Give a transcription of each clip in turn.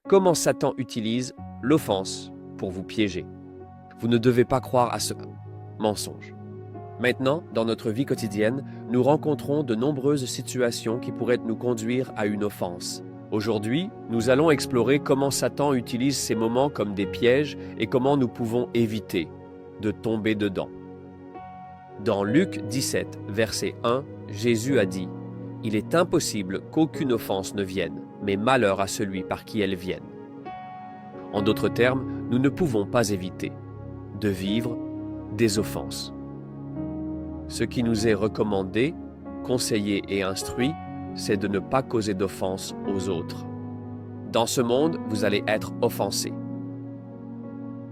comment Satan utilise l'offense pour vous piéger. Vous ne devez pas croire à ce mensonge. Maintenant, dans notre vie quotidienne, nous rencontrons de nombreuses situations qui pourraient nous conduire à une offense. Aujourd'hui, nous allons explorer comment Satan utilise ces moments comme des pièges et comment nous pouvons éviter de tomber dedans. Dans Luc 17, verset 1, Jésus a dit « Il est impossible qu'aucune offense ne vienne, mais malheur à celui par qui elle vienne. » En d'autres termes, nous ne pouvons pas éviter de vivre des offenses. Ce qui nous est recommandé, conseillé et instruit, c'est de ne pas causer d'offense aux autres. Dans ce monde, vous allez être offensé.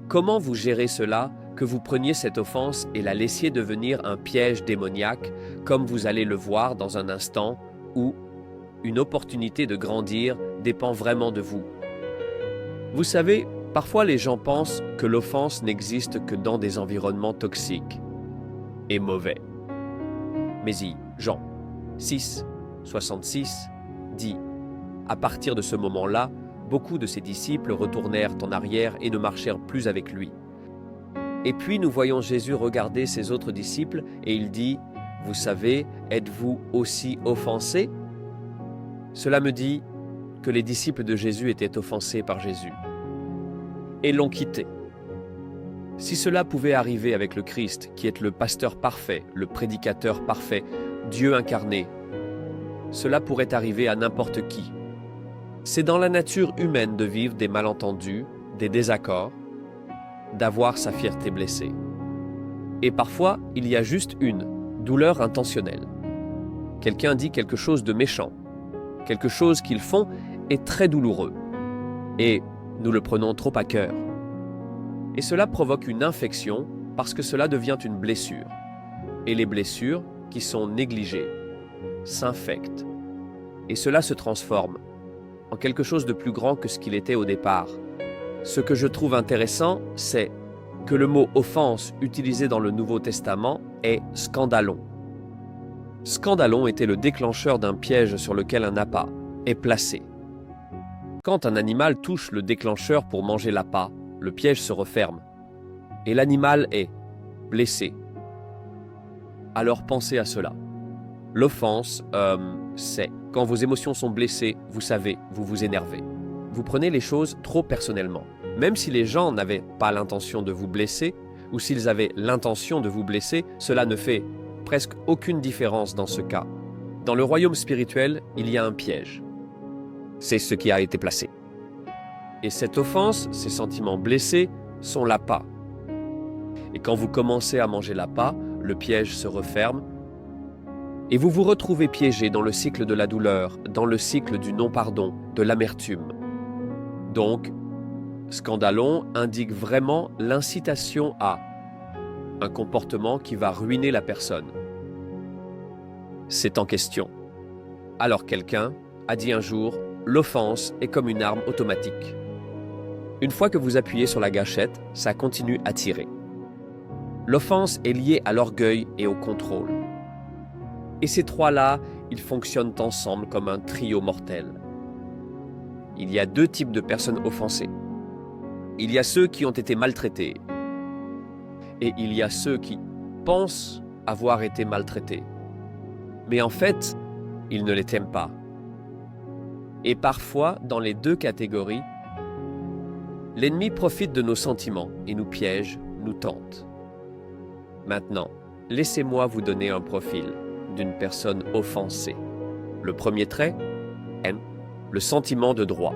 Comment vous gérez cela, que vous preniez cette offense et la laissiez devenir un piège démoniaque, comme vous allez le voir dans un instant, où une opportunité de grandir dépend vraiment de vous. Vous savez, parfois les gens pensent que l'offense n'existe que dans des environnements toxiques et mauvais. Mais Jean 6, 66 dit « À partir de ce moment-là, beaucoup de ses disciples retournèrent en arrière et ne marchèrent plus avec lui. » Et puis nous voyons Jésus regarder ses autres disciples et il dit « Vous savez, êtes-vous aussi offensés ?» Cela me dit que les disciples de Jésus étaient offensés par Jésus et l'ont quitté. Si cela pouvait arriver avec le Christ, qui est le pasteur parfait, le prédicateur parfait, Dieu incarné, cela pourrait arriver à n'importe qui. C'est dans la nature humaine de vivre des malentendus, des désaccords, d'avoir sa fierté blessée. Et parfois, il y a juste une douleur intentionnelle. Quelqu'un dit quelque chose de méchant. Quelque chose qu'ils font est très douloureux. Et nous le prenons trop à cœur. Et cela provoque une infection parce que cela devient une blessure. Et les blessures, qui sont négligées, s'infectent. Et cela se transforme en quelque chose de plus grand que ce qu'il était au départ. Ce que je trouve intéressant, c'est que le mot « offense » utilisé dans le Nouveau Testament est « scandalon ». Scandalon était le déclencheur d'un piège sur lequel un appât est placé. Quand un animal touche le déclencheur pour manger l'appât, le piège se referme et l'animal est blessé. Alors pensez à cela. L'offense, c'est quand vos émotions sont blessées, vous savez, vous vous énervez. Vous prenez les choses trop personnellement. Même si les gens n'avaient pas l'intention de vous blesser, ou s'ils avaient l'intention de vous blesser, cela ne fait presque aucune différence dans ce cas. Dans le royaume spirituel, il y a un piège. C'est ce qui a été placé. Et cette offense, ces sentiments blessés, sont l'appât. Et quand vous commencez à manger l'appât, le piège se referme et vous vous retrouvez piégé dans le cycle de la douleur, dans le cycle du non-pardon, de l'amertume. Donc, scandalon indique vraiment l'incitation à un comportement qui va ruiner la personne. C'est en question. Alors quelqu'un a dit un jour, l'offense est comme une arme automatique. Une fois que vous appuyez sur la gâchette, ça continue à tirer. L'offense est liée à l'orgueil et au contrôle. Et ces trois-là, ils fonctionnent ensemble comme un trio mortel. Il y a deux types de personnes offensées. Il y a ceux qui ont été maltraités. Et il y a ceux qui pensent avoir été maltraités. Mais en fait, ils ne les aiment pas. Et parfois, dans les deux catégories, l'ennemi profite de nos sentiments et nous piège, nous tente. Maintenant, laissez-moi vous donner un profil d'une personne offensée. Le premier trait, le sentiment de droit.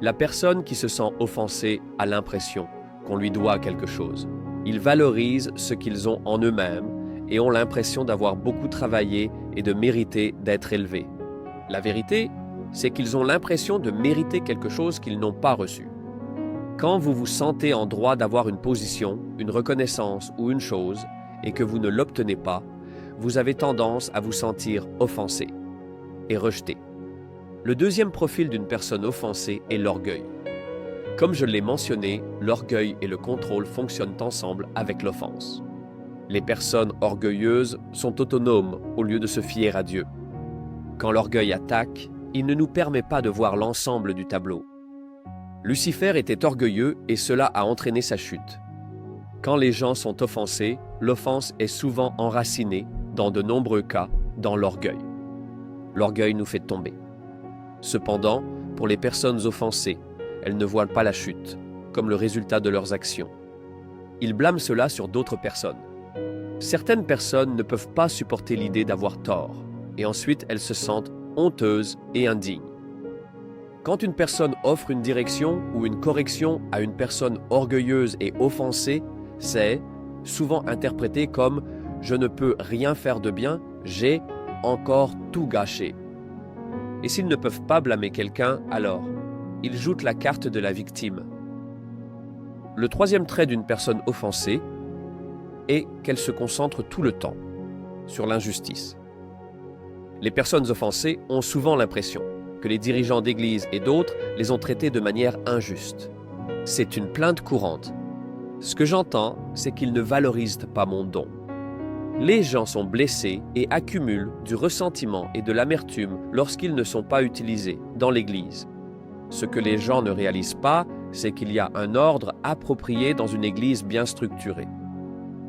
La personne qui se sent offensée a l'impression qu'on lui doit quelque chose. Ils valorisent ce qu'ils ont en eux-mêmes et ont l'impression d'avoir beaucoup travaillé et de mériter d'être élevés. La vérité, c'est qu'ils ont l'impression de mériter quelque chose qu'ils n'ont pas reçu. Quand vous vous sentez en droit d'avoir une position, une reconnaissance ou une chose, et que vous ne l'obtenez pas, vous avez tendance à vous sentir offensé et rejeté. Le deuxième profil d'une personne offensée est l'orgueil. Comme je l'ai mentionné, l'orgueil et le contrôle fonctionnent ensemble avec l'offense. Les personnes orgueilleuses sont autonomes au lieu de se fier à Dieu. Quand l'orgueil attaque, il ne nous permet pas de voir l'ensemble du tableau. Lucifer était orgueilleux et cela a entraîné sa chute. Quand les gens sont offensés, l'offense est souvent enracinée, dans de nombreux cas, dans l'orgueil. L'orgueil nous fait tomber. Cependant, pour les personnes offensées, elles ne voient pas la chute, comme le résultat de leurs actions. Ils blâment cela sur d'autres personnes. Certaines personnes ne peuvent pas supporter l'idée d'avoir tort, et ensuite elles se sentent honteuses et indignes. Quand une personne offre une direction ou une correction à une personne orgueilleuse et offensée, c'est souvent interprété comme « je ne peux rien faire de bien, j'ai encore tout gâché ». Et s'ils ne peuvent pas blâmer quelqu'un, alors ils jouent la carte de la victime. Le troisième trait d'une personne offensée est qu'elle se concentre tout le temps sur l'injustice. Les personnes offensées ont souvent l'impression que les dirigeants d'église et d'autres les ont traités de manière injuste. C'est une plainte courante. Ce que j'entends, c'est qu'ils ne valorisent pas mon don. Les gens sont blessés et accumulent du ressentiment et de l'amertume lorsqu'ils ne sont pas utilisés dans l'église. Ce que les gens ne réalisent pas, c'est qu'il y a un ordre approprié dans une église bien structurée.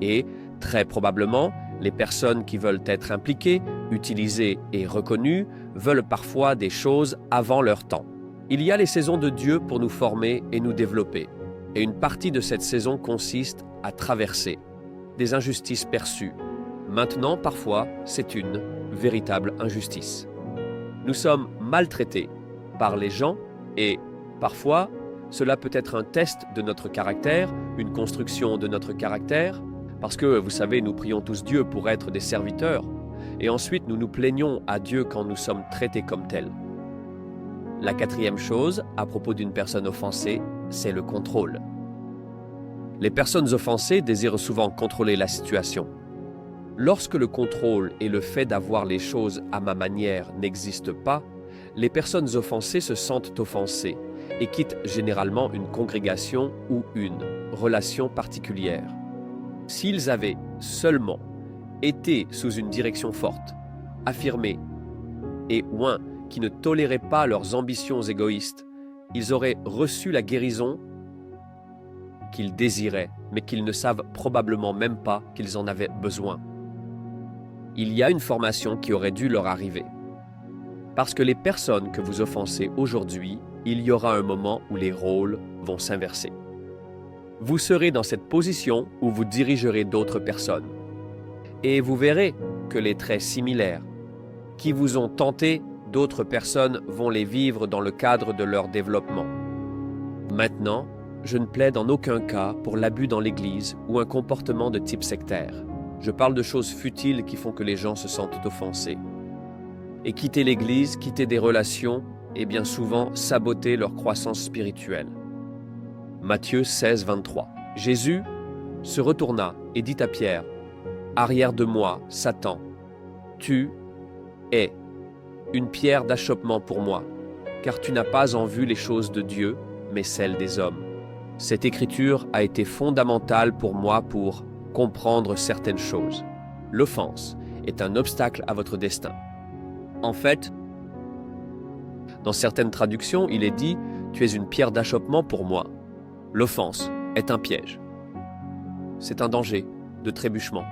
Et, très probablement, les personnes qui veulent être impliquées, utilisées et reconnues veulent parfois des choses avant leur temps. Il y a les saisons de Dieu pour nous former et nous développer. Et une partie de cette saison consiste à traverser des injustices perçues. Maintenant, parfois, c'est une véritable injustice. Nous sommes maltraités par les gens et, parfois, cela peut être un test de notre caractère, une construction de notre caractère, parce que, vous savez, nous prions tous Dieu pour être des serviteurs, et ensuite nous nous plaignons à Dieu quand nous sommes traités comme tels. La quatrième chose, à propos d'une personne offensée, c'est le contrôle. Les personnes offensées désirent souvent contrôler la situation. Lorsque le contrôle et le fait d'avoir les choses à ma manière n'existent pas, les personnes offensées se sentent offensées et quittent généralement une congrégation ou une relation particulière. S'ils avaient seulement été sous une direction forte, affirmée, et ouin, qui ne tolérait pas leurs ambitions égoïstes, ils auraient reçu la guérison qu'ils désiraient, mais qu'ils ne savent probablement même pas qu'ils en avaient besoin. Il y a une formation qui aurait dû leur arriver. Parce que les personnes que vous offensez aujourd'hui, il y aura un moment où les rôles vont s'inverser. Vous serez dans cette position où vous dirigerez d'autres personnes. Et vous verrez que les traits similaires qui vous ont tenté, d'autres personnes vont les vivre dans le cadre de leur développement. Maintenant, je ne plaide en aucun cas pour l'abus dans l'Église ou un comportement de type sectaire. Je parle de choses futiles qui font que les gens se sentent offensés. Et quitter l'Église, quitter des relations, et bien souvent saboter leur croissance spirituelle. Matthieu 16, 23. Jésus se retourna et dit à Pierre, « Arrière de moi, Satan, tu es une pierre d'achoppement pour moi, car tu n'as pas en vue les choses de Dieu, mais celles des hommes. » Cette écriture a été fondamentale pour moi pour comprendre certaines choses. L'offense est un obstacle à votre destin. En fait, dans certaines traductions, il est dit « Tu es une pierre d'achoppement pour moi ». L'offense est un piège. C'est un danger de trébuchement.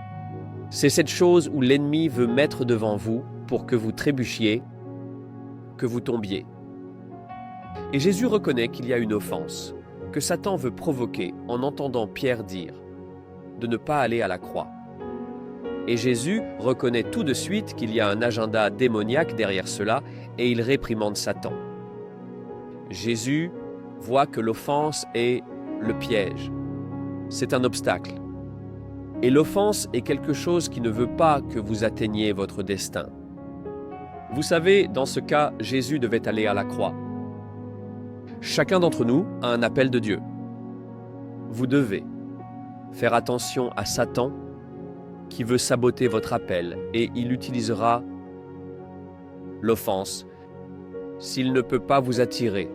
C'est cette chose où l'ennemi veut mettre devant vous pour que vous trébuchiez, que vous tombiez. Et Jésus reconnaît qu'il y a une offense, que Satan veut provoquer en entendant Pierre dire de ne pas aller à la croix. Et Jésus reconnaît tout de suite qu'il y a un agenda démoniaque derrière cela et il réprimande Satan. Jésus voit que l'offense est le piège. C'est un obstacle. Et l'offense est quelque chose qui ne veut pas que vous atteigniez votre destin. Vous savez, dans ce cas, Jésus devait aller à la croix. Chacun d'entre nous a un appel de Dieu. Vous devez faire attention à Satan qui veut saboter votre appel et il utilisera l'offense s'il ne peut pas vous attirer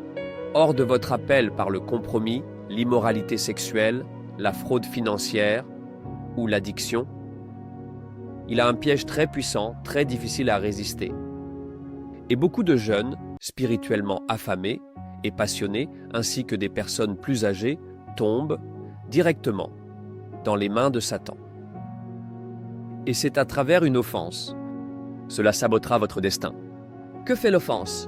hors de votre appel par le compromis, l'immoralité sexuelle, la fraude financière ou l'addiction. Il a un piège très puissant, très difficile à résister. Et beaucoup de jeunes, spirituellement affamés, et passionnés, ainsi que des personnes plus âgées, tombent directement dans les mains de Satan. Et c'est à travers une offense. Cela sabotera votre destin. Que fait l'offense?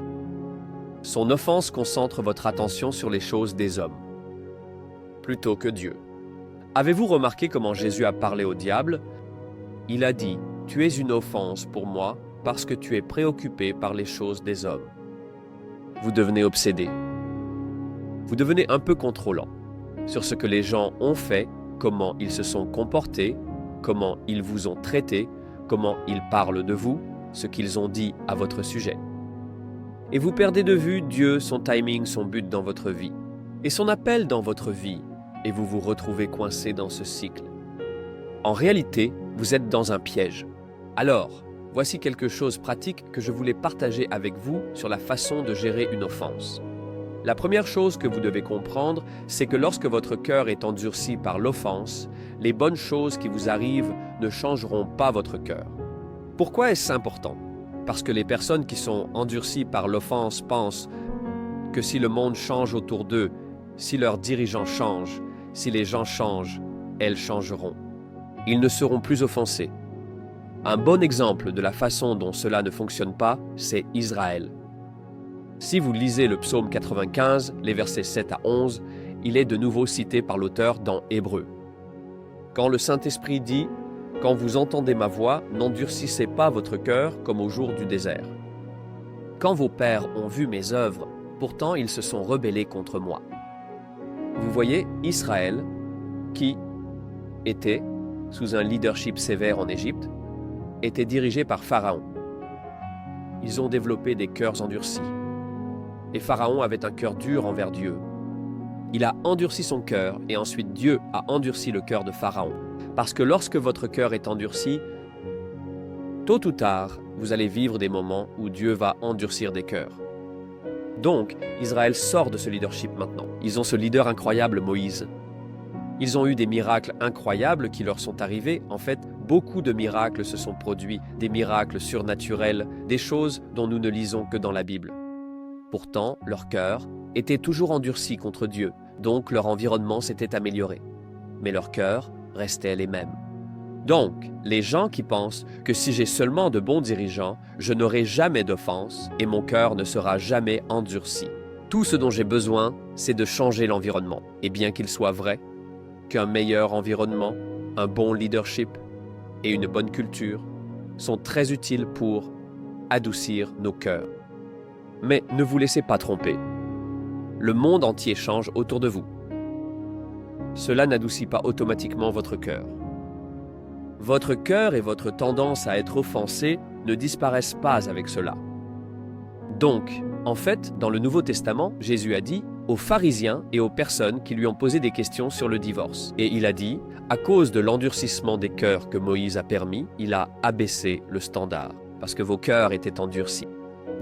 Son offense concentre votre attention sur les choses des hommes, plutôt que Dieu. Avez-vous remarqué comment Jésus a parlé au diable? Il a dit, « Tu es une offense pour moi parce que tu es préoccupé par les choses des hommes. » Vous devenez obsédé. Vous devenez un peu contrôlant sur ce que les gens ont fait, comment ils se sont comportés, comment ils vous ont traité, comment ils parlent de vous, ce qu'ils ont dit à votre sujet. Et vous perdez de vue Dieu, son timing, son but dans votre vie, et son appel dans votre vie, et vous vous retrouvez coincé dans ce cycle. En réalité, vous êtes dans un piège. Alors, voici quelque chose de pratique que je voulais partager avec vous sur la façon de gérer une offense. La première chose que vous devez comprendre, c'est que lorsque votre cœur est endurci par l'offense, les bonnes choses qui vous arrivent ne changeront pas votre cœur. Pourquoi est-ce important? Parce que les personnes qui sont endurcies par l'offense pensent que si le monde change autour d'eux, si leurs dirigeants changent, si les gens changent, elles changeront. Ils ne seront plus offensés. Un bon exemple de la façon dont cela ne fonctionne pas, c'est Israël. Si vous lisez le psaume 95, les versets 7 à 11, il est de nouveau cité par l'auteur dans Hébreux. Quand le Saint-Esprit dit « Quand vous entendez ma voix, n'endurcissez pas votre cœur comme au jour du désert. Quand vos pères ont vu mes œuvres, pourtant ils se sont rebellés contre moi. » Vous voyez, Israël, qui était sous un leadership sévère en Égypte, était dirigé par Pharaon. Ils ont développé des cœurs endurcis. Et Pharaon avait un cœur dur envers Dieu. Il a endurci son cœur et ensuite Dieu a endurci le cœur de Pharaon. Parce que lorsque votre cœur est endurci, tôt ou tard, vous allez vivre des moments où Dieu va endurcir des cœurs. Donc, Israël sort de ce leadership maintenant. Ils ont ce leader incroyable, Moïse. Ils ont eu des miracles incroyables qui leur sont arrivés. En fait, beaucoup de miracles se sont produits, des miracles surnaturels, des choses dont nous ne lisons que dans la Bible. Pourtant, leur cœur était toujours endurci contre Dieu, donc leur environnement s'était amélioré. Mais leur cœur restait les mêmes. Donc, les gens qui pensent que si j'ai seulement de bons dirigeants, je n'aurai jamais d'offense et mon cœur ne sera jamais endurci. Tout ce dont j'ai besoin, c'est de changer l'environnement. Et bien qu'il soit vrai qu'un meilleur environnement, un bon leadership et une bonne culture sont très utiles pour adoucir nos cœurs. Mais ne vous laissez pas tromper. Le monde entier change autour de vous. Cela n'adoucit pas automatiquement votre cœur. Votre cœur et votre tendance à être offensé ne disparaissent pas avec cela. Donc, en fait, dans le Nouveau Testament, Jésus a dit aux pharisiens et aux personnes qui lui ont posé des questions sur le divorce. Et il a dit, à cause de l'endurcissement des cœurs que Moïse a permis, il a abaissé le standard, parce que vos cœurs étaient endurcis.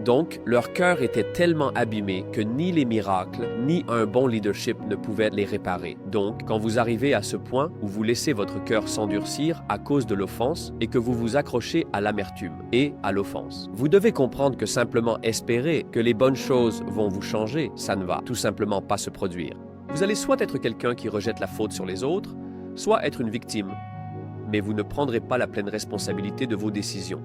Donc, leur cœur était tellement abîmé que ni les miracles, ni un bon leadership ne pouvaient les réparer. Donc, quand vous arrivez à ce point où vous laissez votre cœur s'endurcir à cause de l'offense et que vous vous accrochez à l'amertume et à l'offense, vous devez comprendre que simplement espérer que les bonnes choses vont vous changer, ça ne va tout simplement pas se produire. Vous allez soit être quelqu'un qui rejette la faute sur les autres, soit être une victime, mais vous ne prendrez pas la pleine responsabilité de vos décisions.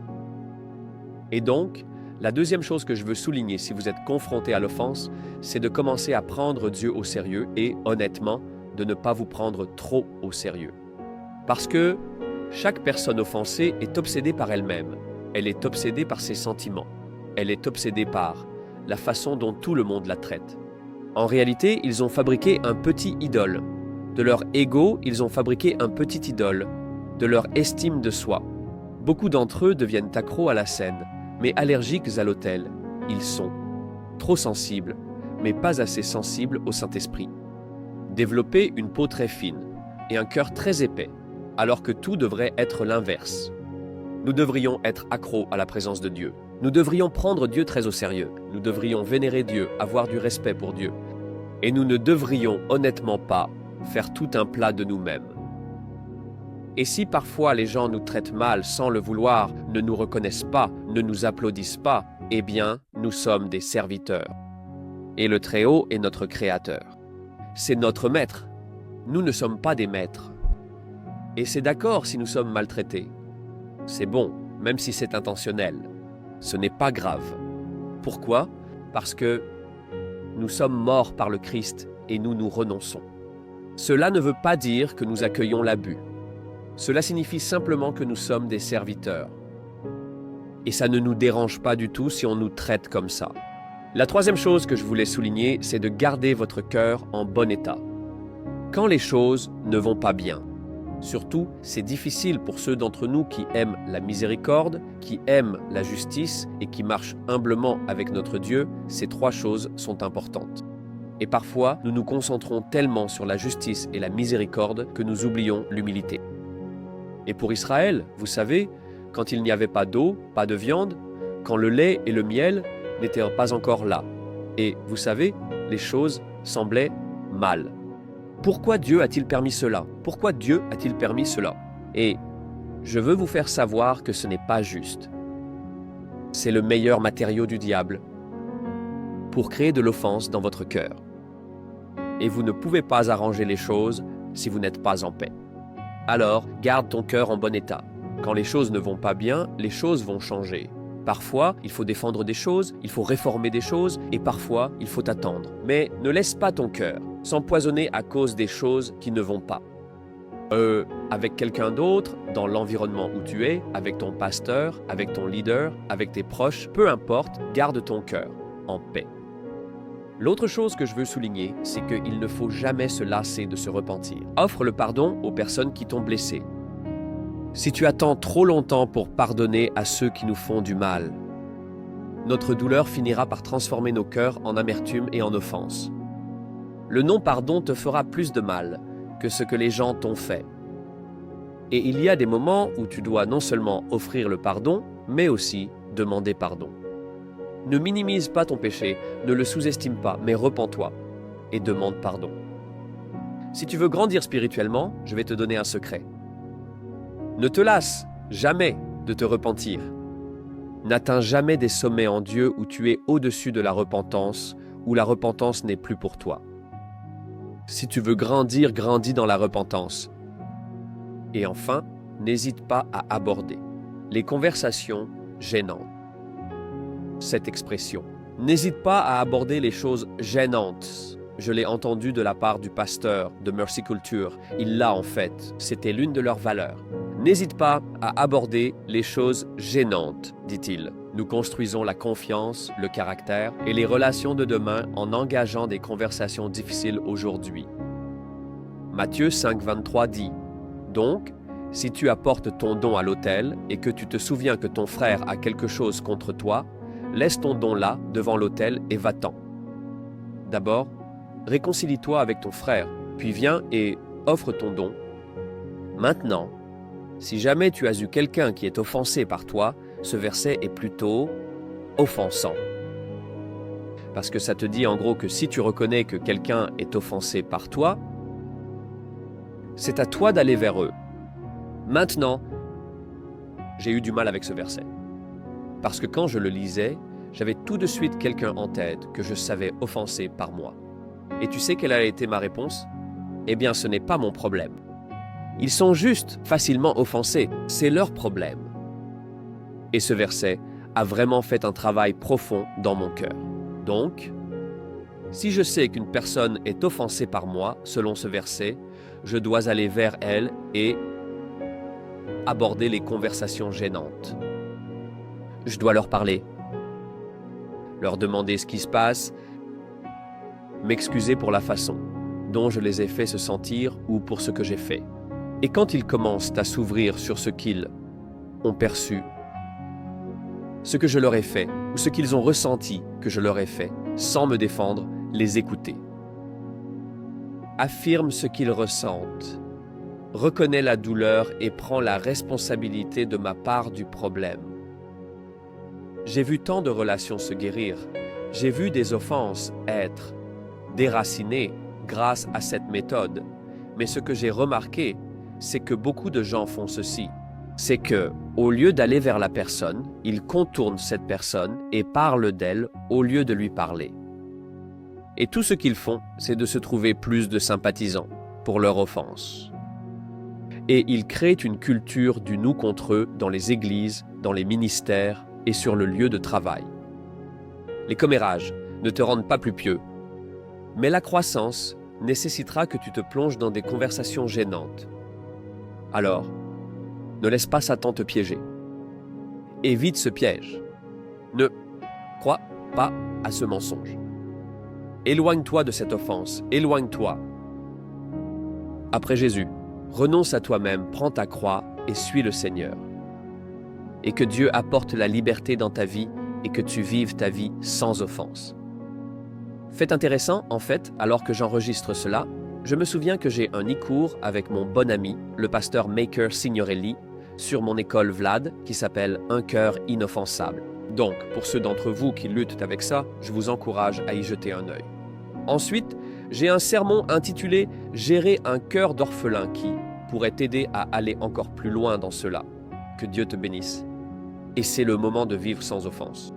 Et donc, la deuxième chose que je veux souligner si vous êtes confronté à l'offense, c'est de commencer à prendre Dieu au sérieux et, honnêtement, de ne pas vous prendre trop au sérieux. Parce que chaque personne offensée est obsédée par elle-même. Elle est obsédée par ses sentiments. Elle est obsédée par la façon dont tout le monde la traite. En réalité, ils ont fabriqué un petit idole. De leur ego, ils ont fabriqué un petit idole. De leur estime de soi. Beaucoup d'entre eux deviennent accros à la scène, mais allergiques à l'autel. Ils sont trop sensibles, mais pas assez sensibles au Saint-Esprit. Développer une peau très fine et un cœur très épais, alors que tout devrait être l'inverse. Nous devrions être accros à la présence de Dieu. Nous devrions prendre Dieu très au sérieux. Nous devrions vénérer Dieu, avoir du respect pour Dieu. Et nous ne devrions honnêtement pas faire tout un plat de nous-mêmes. Et si parfois les gens nous traitent mal sans le vouloir, ne nous reconnaissent pas, ne nous applaudissent pas, eh bien, nous sommes des serviteurs. Et le Très-Haut est notre Créateur. C'est notre Maître. Nous ne sommes pas des maîtres. Et c'est d'accord si nous sommes maltraités. C'est bon, même si c'est intentionnel. Ce n'est pas grave. Pourquoi? Parce que nous sommes morts par le Christ et nous nous renonçons. Cela ne veut pas dire que nous accueillons l'abus. Cela signifie simplement que nous sommes des serviteurs. Et ça ne nous dérange pas du tout si on nous traite comme ça. La troisième chose que je voulais souligner, c'est de garder votre cœur en bon état. Quand les choses ne vont pas bien, surtout, c'est difficile pour ceux d'entre nous qui aiment la miséricorde, qui aiment la justice et qui marchent humblement avec notre Dieu, ces trois choses sont importantes. Et parfois, nous nous concentrons tellement sur la justice et la miséricorde que nous oublions l'humilité. Et pour Israël, vous savez, quand il n'y avait pas d'eau, pas de viande, quand le lait et le miel n'étaient pas encore là. Et vous savez, les choses semblaient mal. Pourquoi Dieu a-t-il permis cela? Pourquoi Dieu a-t-il permis cela? Et je veux vous faire savoir que ce n'est pas juste. C'est le meilleur matériau du diable pour créer de l'offense dans votre cœur. Et vous ne pouvez pas arranger les choses si vous n'êtes pas en paix. Alors, garde ton cœur en bon état. Quand les choses ne vont pas bien, les choses vont changer. Parfois, il faut défendre des choses, il faut réformer des choses, et parfois, il faut attendre. Mais ne laisse pas ton cœur s'empoisonner à cause des choses qui ne vont pas. Avec quelqu'un d'autre, dans l'environnement où tu es, avec ton pasteur, avec ton leader, avec tes proches, peu importe, garde ton cœur en paix. L'autre chose que je veux souligner, c'est qu'il ne faut jamais se lasser de se repentir. Offre le pardon aux personnes qui t'ont blessé. Si tu attends trop longtemps pour pardonner à ceux qui nous font du mal, notre douleur finira par transformer nos cœurs en amertume et en offense. Le non-pardon te fera plus de mal que ce que les gens t'ont fait. Et il y a des moments où tu dois non seulement offrir le pardon, mais aussi demander pardon. Ne minimise pas ton péché, ne le sous-estime pas, mais repens-toi et demande pardon. Si tu veux grandir spirituellement, je vais te donner un secret. Ne te lasse jamais de te repentir. N'atteins jamais des sommets en Dieu où tu es au-dessus de la repentance, où la repentance n'est plus pour toi. Si tu veux grandir, grandis dans la repentance. Et enfin, n'hésite pas à aborder les conversations gênantes. Cette expression. N'hésite pas à aborder les choses gênantes. Je l'ai entendu de la part du pasteur de Mercy Culture. Il l'a en fait. C'était l'une de leurs valeurs. N'hésite pas à aborder les choses gênantes, dit-il. Nous construisons la confiance, le caractère et les relations de demain en engageant des conversations difficiles aujourd'hui. Matthieu 5,23 dit « Donc, si tu apportes ton don à l'autel et que tu te souviens que ton frère a quelque chose contre toi, laisse ton don là, devant l'autel, et va-t'en. D'abord, réconcilie-toi avec ton frère, puis viens et offre ton don. Maintenant, si jamais tu as eu quelqu'un qui est offensé par toi, ce verset est plutôt offensant. Parce que ça te dit en gros que si tu reconnais que quelqu'un est offensé par toi, c'est à toi d'aller vers eux. Maintenant, j'ai eu du mal avec ce verset. Parce que quand je le lisais, j'avais tout de suite quelqu'un en tête que je savais offensé par moi. Et tu sais quelle a été ma réponse? Eh bien, ce n'est pas mon problème. Ils sont juste facilement offensés, c'est leur problème. Et ce verset a vraiment fait un travail profond dans mon cœur. Donc, si je sais qu'une personne est offensée par moi, selon ce verset, je dois aller vers elle et aborder les conversations gênantes. Je dois leur parler, leur demander ce qui se passe, m'excuser pour la façon dont je les ai fait se sentir ou pour ce que j'ai fait. Et quand ils commencent à s'ouvrir sur ce qu'ils ont perçu, ce que je leur ai fait, ou ce qu'ils ont ressenti que je leur ai fait, sans me défendre, les écouter. Affirme ce qu'ils ressentent. Reconnais la douleur et prends la responsabilité de ma part du problème. J'ai vu tant de relations se guérir. J'ai vu des offenses être déracinées grâce à cette méthode. Mais ce que j'ai remarqué, c'est que beaucoup de gens font ceci. C'est que, au lieu d'aller vers la personne, ils contournent cette personne et parlent d'elle au lieu de lui parler. Et tout ce qu'ils font, c'est de se trouver plus de sympathisants pour leur offense. Et ils créent une culture du nous contre eux dans les églises, dans les ministères et sur le lieu de travail. Les commérages ne te rendent pas plus pieux, mais la croissance nécessitera que tu te plonges dans des conversations gênantes. Alors, ne laisse pas Satan te piéger. Évite ce piège. Ne crois pas à ce mensonge. Éloigne-toi de cette offense, éloigne-toi. Après Jésus, renonce à toi-même, prends ta croix et suis le Seigneur. Et que Dieu apporte la liberté dans ta vie et que tu vives ta vie sans offense. Fait intéressant, en fait, alors que j'enregistre cela, je me souviens que j'ai un e-cours avec mon bon ami, le pasteur Maker Signorelli, sur mon école Vlad, qui s'appelle Un cœur inoffensable. Donc, pour ceux d'entre vous qui luttent avec ça, je vous encourage à y jeter un œil. Ensuite, j'ai un sermon intitulé « Gérer un cœur d'orphelin » qui pourrait t'aider à aller encore plus loin dans cela. Que Dieu te bénisse. Et c'est le moment de vivre sans offense.